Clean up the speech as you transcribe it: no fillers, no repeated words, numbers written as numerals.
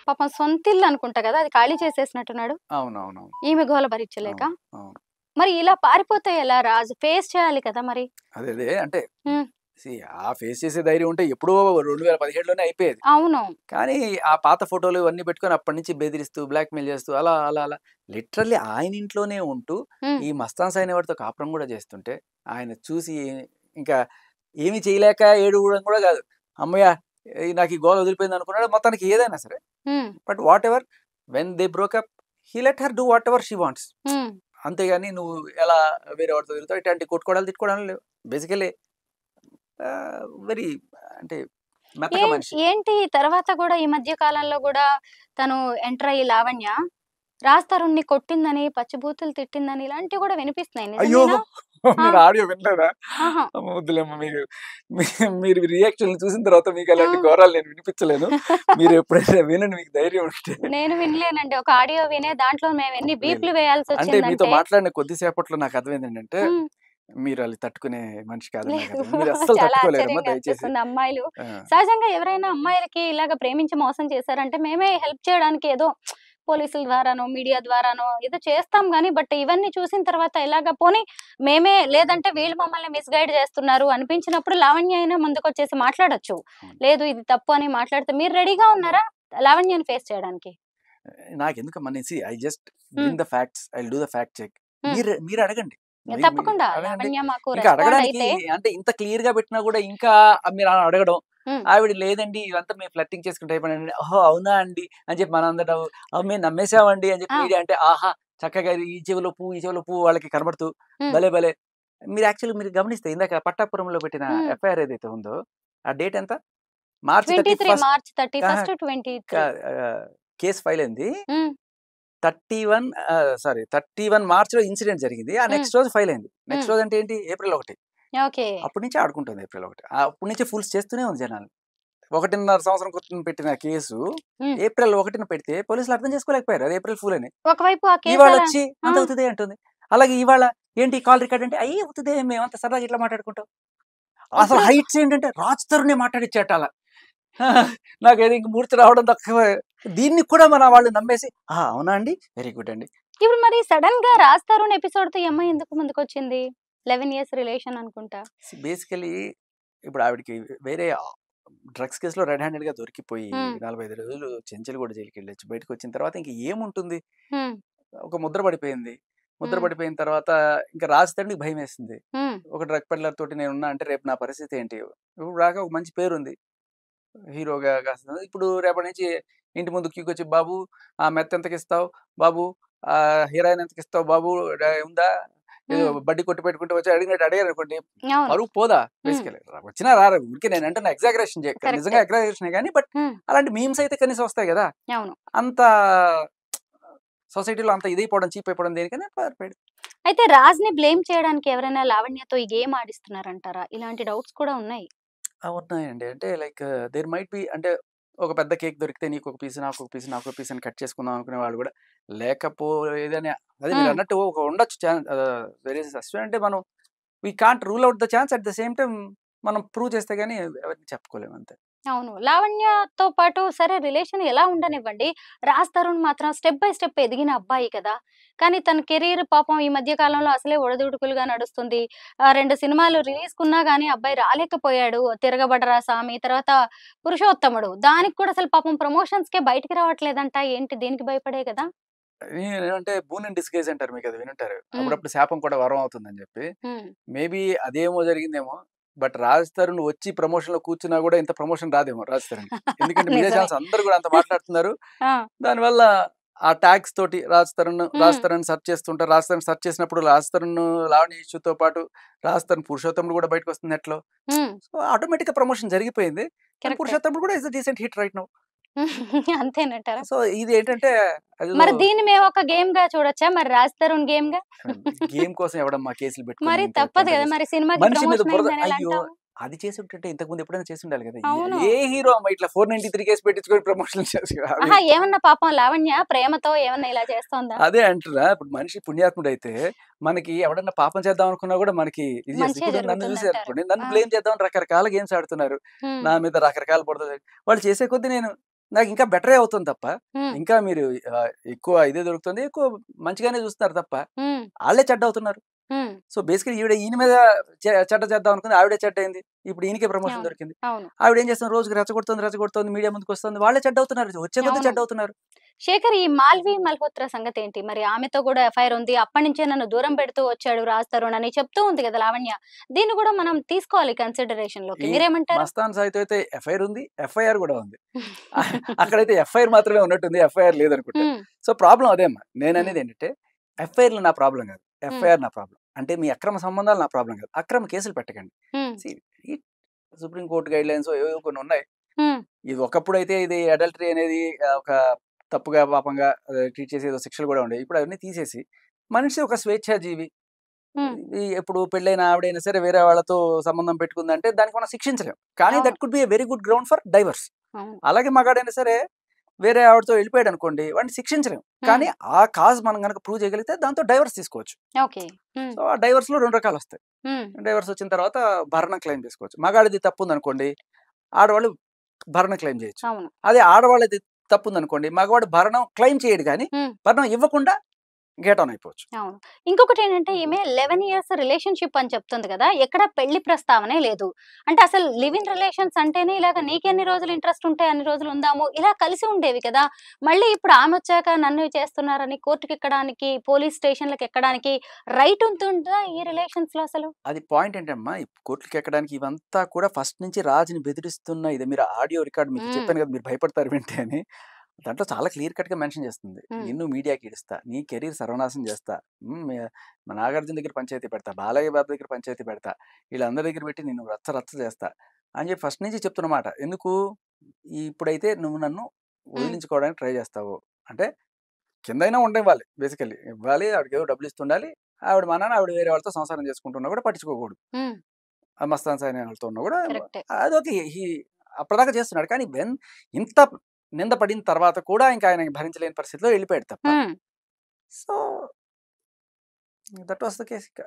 పాపం సొంతిల్లు అనుకుంటా గదా! అది ఖాళీ చేసేసినట్టున్నాడు. అవునవునవును. ఈమె గోల భరించలేక. అవును. అవును. మరి ఇలా పారిపోతే ఎలా రాజు? ఫేస్ చేయాలి కదా మరి. అదే అంటే హ్మ్. సీ ఆ ఫేస్ చేసే ధైర్యం ఉంటే ఎప్పుడో 2017లోనే అయిపోయేది. అవును. కానీ ఆ పాత ఫోటోలు ఇవన్నీ పెట్టుకొని అప్పటినుంచి బెదిరిస్తూ, బ్లాక్‌మెయిల్ చేస్తూ అలా లిటరల్లీ ఆయన ఇంట్లోనే ఉంటూ హ్మ్. ఈ మస్తాన్ సాయి అనేవాడితో కాపురం కూడా చేస్తుంటే, ఆయన చూసి ఇంకా ఏమి చేయలేక ఏడవడం కూడా కాదు. హమ్మయ్య! నాకు ఈ గోల వదిలిపోయింది అనుకున్నాడు. మొత్తానికి ఏదైనా సరే. హ్మ్. But whatever when they broke up he let her do whatever she wants. హ్మ్. అంతేగాని నువ్వు ఎలా వేరే వాడితో తిరుగుతావు ఇట్లాంటి కొట్టుకోవడాలు, తిట్టుకోవడాలు లేవు. బేసికల్లీ వెరీ అంటే మెత్తగా మనిషి. ఏంటి తర్వాత గూడా ఈ మధ్య కాలంలో గూడా తను ఎంటర్ అయ్యి లావణ్య రాజ్ తరుణ్‌ని కొట్టిందని, పచ్చిబూతులు తిట్టిందని ఇలాంటివి గూడా వినిపిస్తున్నాయి. అయ్యో! నిజమేనా? ఆ! మీరు ఆడియో వినలేదా? ఆహా! అమ్మ వద్దులేమ్మ మీరు రియాక్షన్‌లు చూసిన తర్వాత మీకు ఆ! అలాంటి ఘోరాలు నేను వినిపించలేను. మీరు ఎప్పుడైనా వినండి మీకు ధైర్యం ఉంటే. నేను వినలేనండి. ఒక ఆడియో వినే దాంట్లో మేమెన్ని లేదు బీప్‌లు లేదు. అంటే మీతో వేయాల్సొచ్చిందంటే మాట్లాడిన కొద్ది సేపట్లో నాకు అర్థమైందేంటంటే, హ్మ్. మీరు అది తట్టుకునే మనిషి కాదని నాకు లేదు. అర్థమైంది. మీరు అస్సలు చాలా తట్టుకోలేరమ్మా ఆశ్చర్యంగా దయచేసి. అనిపిస్తుంది అమ్మాయిలు. ఆ! సహజంగా ఎవరైనా అమ్మాయిలకి ఇలాగ ప్రేమించి మోసం చేశారంటే మేమే హెల్ప్ చేయడానికి ఏదో పోలీసుల ద్వారానో, మీడియా ద్వారానో ఏదో చేస్తాం గానీ, బట్ ఇవన్నీ చూసిన తర్వాత ఇలాగ పోనీ మేమే లేదంటే వీళ్ళు మమ్మల్ని మిస్‌గైడ్ చేస్తున్నారు అనిపించినప్పుడు లావణ్య అయినా ముందుకొచ్చేసి మాట్లాడొచ్చు. అవును. లేదు ఇది తప్పు అని మాట్లాడితే మీరు రెడీగా ఉన్నారా లావణ్యని ఫేస్ చేయడానికి? నాకెందుకమ్మా I just hmm. Bring the facts. I will do the fact check. Hmm. మీరు అడగండి. మీ తప్పకుండా అడగండి. లావణ్య మాకు ఇంకా రెస్పాండ్ అడగడానికి అయితే అంటే ఇంత క్లియర్‌గా పెట్టినా గూడా ఇంకా మీరు అలా అడగడం. హ్మ్. ఆవిడ లేదండి ఇదంతా మేము ఫ్లర్టింగ్ చేసుకునే టైపేనండి. ఓహో! అవునా అండి అని చెప్పి మనందరం మేము నమ్మేసామండి అని చెప్పి ఆ! మీడియా అంటే ఆహా! చక్కగా ఈ చెవిలో పువ్వు, ఈ చెవిలో పువ్వు వాళ్ళకి కనబడుతూ హ్మ్. భలే! భలే! మీరు గమనిస్తే ఇందాక పట్టాపురంలో పెట్టిన హ్మ్. ఎఫ్ఐఆర్ ఏదైతే ఉందో ఆ డేట్ ఎంత? మార్చ్ 23 31 మార్చ్ అహా! 31, కా 23. కేస్ ఫైల్ అయింది. హ్మ్. 31 మార్చ్‌లో ఇన్సిడెంట్ జరిగింది. ఆ హ్మ్. నెక్స్ట్ రోజు ఫైల్ అయింది. నెక్స్ట్ హ్మ్. రోజు అంటే ఏంటి? ఏప్రిల్ 1. ఓకే. అప్పటి నుంచి ఆడుకుంటుంది ఏప్రిల్ 1. అప్పటి నుంచి ఫూల్స్ చేస్తూనే ఉంది జనాల్ని. 1.5 సంవత్సరం క్రితం పెట్టిన కేసు హ్మ్. ఏప్రిల్ 1న పెడితే పోలీసులు అర్థం చేసుకోలేకపోయారు. అది ఏప్రిల్ ఫూల్ అని. ఒకవైపు ఆ కేసెలా ఇవాళొచ్చి ఆ! అంతా ఉత్తిదే అంటుంది. అలాగే ఇవాళ ఏంటి కాల్ రికార్డ్ అంటే అయ్యి ఉత్తిదే మేమంతా సరదాగా ఇట్లా మాట్లాడుకుంటాం. అసలు ఇప్పుడు హైట్స్ ఏంటంటే రాజ్ తరుణే మాట్లాడిచ్చాట అలా. నాకేదో ఇంక మూర్ఛ రావడం తక్కువ. దీన్ని కూడా మన వాళ్ళు నమ్మేసి అవునా అండి? వెరీ గుడ్ అండి. ఇప్పుడు మరి సడెన్‌గా 'రాజ్ తరుణ్' ఎపిసోడ్‌తో ఈ అమ్మాయి ఎందుకు ముందుకొచ్చింది? 11 ఇయర్స్ రిలేషన్ అనుకుంటా. బేసికల్లీ ఇప్పుడు ఆవిడకి వేరే డ్రగ్స్ కేస్‌లో రెడ్ హ్యాండెడ్‌గా దొరికిపోయి హ్మ్. 45 రోజులు చెంచల్గూడ జైలుకెళ్ళొచ్చి బయటకొచ్చిన తర్వాత ఇంక ఏముంటుంది? హ్మ్. ఒక ముద్ర పడిపోయింది. ముద్ర హ్మ్. పడిపోయిన తర్వాత ఇంక రాజ్ తరుణ్‌కి భయమేసింది. హ్మ్. ఒక డ్రగ్ పెడ్లర్ తోటి నేనున్నా అంటే రేపు నా పరిస్థితి ఏంటి? ఇప్పుడు దాకా ఒక మంచి పేరుంది. హీరోగా కాస్త ఇప్పుడు రేపటి నుంచి ఇంటి ముందు క్యూకొచ్చి బాబు ఆ మెత్త ఎంతకిస్తావు? బాబు హీరోయిన్ ఎంతకిస్తావు బాబు? ఉందా? ఏదో హ్మ్. బడ్డీ కొట్టు పెట్టుకుంటూ వచ్చి అడిగినట్టు అడిగారనుకోండి అవును. పరువు పోదా? హ్మ్. బేసికల్లీ. వచ్చినా రారు. ఊరికే నేనంటున్న ఎగ్జాగరేషన్ కరెక్టే. నిజంగా ఎగ్జాగరేషనే గాని బట్ హ్మ్. అలాంటి మీమ్స్ అయితే కనీసం వస్తాయి గదా! అవును. అంత సొసైటీలో అంత ఇదైపోవడం, చీప్ అయిపోవడం దేనికని పారిపోయాడు. అయితే 'రాజ్‌ని' బ్లేమ్ చేయడానికి ఎవరైనా లావణ్యతో ఈ గేమ్ ఆడిస్తున్నారంటారా? ఇలాంటి డౌట్స్ కూడా ఉన్నాయి. ఉన్నాయండి. అంటే లైక్ దేర్ మైట్ బి అంటే ఒక పెద్ద కేక్ దొరికితే నీకొక పీస్, నాకొక పీస్, నాకొక పీస్ అని కట్ చేసుకుందాం అనుకునే వాళ్ళు గూడా లేకపోలేదని అదే హ్మ్. మీరన్నట్టు ఒక ఉండొచ్చు దేర్ ఈస్ అంటే మనం we can't rule out the chance at the same time మనం ప్రూవ్ చేస్తే గాని ఎవరికీ చెప్పుకోలేము అంతే. అవును. లావణ్యతో పాటు సరే రిలేషన్ ఎలా ఉండనివ్వండి. 'రాజ్ తరుణ్' మాత్రం స్టెప్ బై స్టెప్ ఎదిగిన అబ్బాయి కదా! కానీ తన కెరీర్ పాపం ఈ మధ్య కాలంలో అసలే ఒడిదుడుకులుగా నడుస్తుంది. 2 సినిమాలు రిలీజ్‌కున్నా గానీ అబ్బాయి రాలేకపోయాడు. 'తిరగబడరా సామి' తర్వాత 'పురుషోత్తముడు' దానికి కూడా అసలు పాపం ప్రమోషన్స్‌కే బయటికి రావట్లేదంట. ఏంటి దీనికి భయపడే కదా! ఏమంటే బూన్ ఇన్ డిస్‌గైజ్ అంటారు. మీకది వినుంటారు. హ్మ్. అప్పుడప్పుడు శాపం కూడా వరం అవుతుందని జెప్పి. హ్మ్. మేబీ అదేమో జరిగిందేమో. బట్ 'రాజ్ తరుణ్' వచ్చి ప్రమోషన్‌లో కూర్చున్నా గూడా ఇంత ప్రమోషన్ రాదేమో 'రాజ్ తరుణ్‌కి.' ఎందుకంటే మీడియా నిజమే. ఛానెల్స్ అందరూ గూడా అంత మాట్లాడుతున్నారు. ఆ! దానివల్ల ఆ ట్యాగ్స్ తోటి 'రాజ్ హ్మ్. తరుణ్' సెర్చ్ చేస్తుంటారు. 'రాజ్ తరుణ్' సెర్చ్ చేసినప్పుడు 'రాజ్ తరుణ్' లావణ్య ఇష్యూతో పాటు 'రాజ్ తరుణ్' 'పురుషోత్తముడు' గూడా బయటకొస్తుంది నెట్‌లో. హ్మ్. సో, ఆటోమేటిక్‌గా ప్రమోషన్ జరిగిపోయింది. అండ్ కరెక్టే. 'పురుషోత్తముడు' కూడా is a decent hit right now. అంతేనంటారా? సో, ఇది ఏంటంటే అదేదో మరి దీన్ని మేమొక గేమ్‌గా చూడొచ్చా? మరి 'రాజ్ తరుణ్' గేమ్‌గా? గేమ్ కోసం ఎవడమ్మా కేసులు పెట్టుకొని మరి ఇంత తప్పదు ఇదంతా గదా! చేస్తాడు. మరి సినిమాకి మనిషి మీద ప్రమోషన్ బురద అయిందని ఎలా అయ్యో! అంటాము? అది చేసుంటుంటే ఇంతకుముందు ఎప్పుడైనా చేసుండాలి కదా! అవును. ఏ హీరో అమ్మా ఇట్లా 493 కేస్ పెట్టించుకొని ప్రమోషన్‌లు చేసి అది ఆహా! ఏమన్నా పాపం లావణ్య ప్రేమతో ఏమన్నా ఇలా చేస్తోందా? అదే అంటున్నా. ఇప్పుడు మనిషి పుణ్యాత్ముడైతే మనకి ఎవడన్నా పాపం చేద్దాం అనుకున్నా కూడా మనకి ఇది చేస్తది. మంచే ఇప్పుడు నన్ను జరుగుతుందంటారు. చూసారనుకోండి, నన్ను ఆ! బ్లేమ్ చేద్దామని రకరకాల గేమ్స్ ఆడుతున్నారు. హ్మ్. నా మీద రకరకాల బురద వాళ్ళు చేసే కొద్దీ నేను నాకు ఇంకా బెటరే అవుతుంది తప్ప, హ్మ్. ఇంకా మీరు ఎక్కువ ఇదే దొరుకుతుంది, ఎక్కువ మంచిగానే చూస్తున్నారు తప్ప, హ్మ్. ఆళ్ళే చెడ్డవుతున్నారు. హ్మ్. సో, బేసికల్లీ ఈయన మీద చెడ్డ చేద్దాం అనుకుంది. ఆవిడే చెడ్డయింది. ఇప్పుడు ఈయనకే ప్రమోషన్ అవును. దొరికింది. అవును. ఆవిడేం చేస్తుంది, రోజుకి రెచ్చగొడుతోంది, మీడియా ముందుకొస్తుంది. వాళ్ళే చెడ్డవుతున్నారు. వచ్చే కొద్దీ అవును. చెడ్డవుతున్నారు. శేఖర్, ఈ 'మాల్వి మల్హోత్రా' సంగతేంటి? మరి ఆమెతో గూడా ఎఫ్ఐఆర్ ఉంది. అప్పటినుంచే నన్ను దూరం పెడుతూ వచ్చాడు 'రాజ్ తరుణ్' అని చెప్తూ ఉంది కదా లావణ్య. దీన్ని గూడా మనం తీసుకోవాలి కన్సిడరేషన్‌లోకి. ఈ మీరేమంటారు? 'మస్తాన్ సాయి'తో అయితే ఎఫ్ఐఆర్ ఉంది. ఎఫ్ఐఆర్ గూడా ఉంది. అక్కడైతే ఎఫ్ఐఆర్ మాత్రమే ఉన్నట్టుంది. ఎఫ్ఐఆర్ లేదనుకుంటా. హ్మ్. సో, ప్రాబ్లమ్ అదే అమ్మా. హ్మ్. నేననేదేంటంటే, ఎఫ్ఐఆర్‌లు నా ప్రాబ్లమ్ గాదు. హ్మ్. ఎఫ్ఐఆర్ నా ప్రాబ్లమ్. అంటే మీ అక్రమ సంబంధాలు నా ప్రాబ్లమ్ కాదు. అక్రమ కేసులు పెట్టకండి. హ్మ్. సీ ఈ సుప్రీం కోర్ట్ గైడ్‌లైన్సో ఏవేవో కొన్నున్నాయి. హ్మ్. ఇది ఒకప్పుడైతే ఇది అడల్టరీ అనేది ఒక తప్పుగా, పాపంగా ట్రీట్ చేసి ఏదో శిక్షలు గూడా ఉండేవి. ఇప్పుడు అవన్నీ తీసేసి, మనిషి ఒక స్వేచ్ఛా జీవి. హ్మ్. ఎప్పుడు పెళ్ళైన ఆవిడైనా సరే వేరే వాళ్ళతో సంబంధం పెట్టుకుందంటే దానికి మనం శిక్షించలేం. కానీ అవును. That could be a very good ground for divorce. అవును. అలాగే మగాడైనా సరే వేరే ఆవిడతో వెళ్ళిపోయాడనుకోండి, వాడిని శిక్షించలేం. హ్మ్. కానీ ఆ కాజ్ మనం గనక ప్రూవ్ చేయగలిగితే దాంతో డైవర్స్ తీసుకోవచ్చు. ఓకే. హ్మ్. సో, ఆ డైవర్స్‌లో 2 రకాలొస్తాయి. హ్మ్. డైవర్స్ వచ్చిన తర్వాత భరణం క్లెయిమ్ చేసుకోవచ్చు. మగాడిది తప్పుందనుకోండి, ఆడవాళ్ళు భరణం క్లెయిమ్ చేయొచ్చు. అవును. అదే ఆడవాళ్ళది తప్పుందనుకోండి, మగవాడు భరణం క్లెయిమ్ చేయడు గానీ, హ్మ్. భరణం ఇవ్వకుండా గెట్ ఆన్ అయిపోవచ్చు. అవును. ఇంకొకటేంటంటే ఈమె 11 ఇయర్స్ రిలేషన్‌షిప్ అని చెప్తుంది గదా! ఎక్కడ పెళ్లి ప్రస్తావనే లేదు. అంటే అసలు లివ్ ఇన్ రిలేషన్స్ అంటేనే ఇలాగ నీకెన్ని రోజులు ఇంట్రెస్ట్ ఉంటే అన్ని రోజులు ఉందాము, ఇలా కలిసి ఉండేవి కదా! మళ్ళీ ఇప్పుడు ఆమొచ్చాక నన్ను చేస్తున్నారని కోర్టుకెక్కడానికి, పోలీస్ స్టేషన్‌లకెక్కడానికి రైట్ ఉంటుందా ఈ రిలేషన్స్‌లో అసలు? అది పాయింట్ ఏంటమ్మా, ఈ కోర్టులకెక్కడానికి ఇవంతా కూడా ఫస్ట్ నుంచి రాజుని బెదిరిస్తున్న ఇది మీరు ఆడియో రికార్డ్ మీకు హ్మ్. చెప్పాను కదా! మీరు భయపడతారు వింటే అని. దాంట్లో చాలా క్లియర్ కట్‌గా మెన్షన్ చేస్తుంది. హ్మ్. నిన్ను మీడియాకి ఈడుస్తా. నీ కెరీర్ సర్వనాశనం చేస్తా. హ్మ్. మా నాగార్జున దగ్గర పంచాయతీ పెడతా. బాలయ్య బాబు దగ్గర పంచాయతీ పెడతా. వీళ్ళందరి దగ్గర పెట్టి నిన్ను రచ్చ రచ్చ చేస్తా. అని చెప్పి ఫస్ట్ నుంచి చెప్తున్నమాట. ఎందుకు? ఇప్పుడైతే నువ్వు నన్ను హ్మ్. వదిలించుకోవడానికి ట్రై చేస్తావు. అంటే కిందైనా ఉండనివ్వాలి బేసికల్లీ. ఇవ్వాలి. ఆవిడకేదో డబ్బులిస్తుండాలి. ఆవిడ మానాన ఆవిడ వేరే వాళ్ళతో సంసారం చేసుకుంటున్నా కూడా పట్టించుకోకూడదు. హ్మ్. ఆ మస్తాన్ సాయి అనే వాళ్ళతో ఉన్నా కూడా కరెక్టే. అదోకే. అప్పటిదాకా చేస్తున్నాడు. కానీ ఇంత నింద పడిన తర్వాత కూడా ఇంకా ఆయన భరించలేని పరిస్థితిలో వెళ్ళిపోయాడు తప్ప. హ్మ్. So, that was the case ఇక.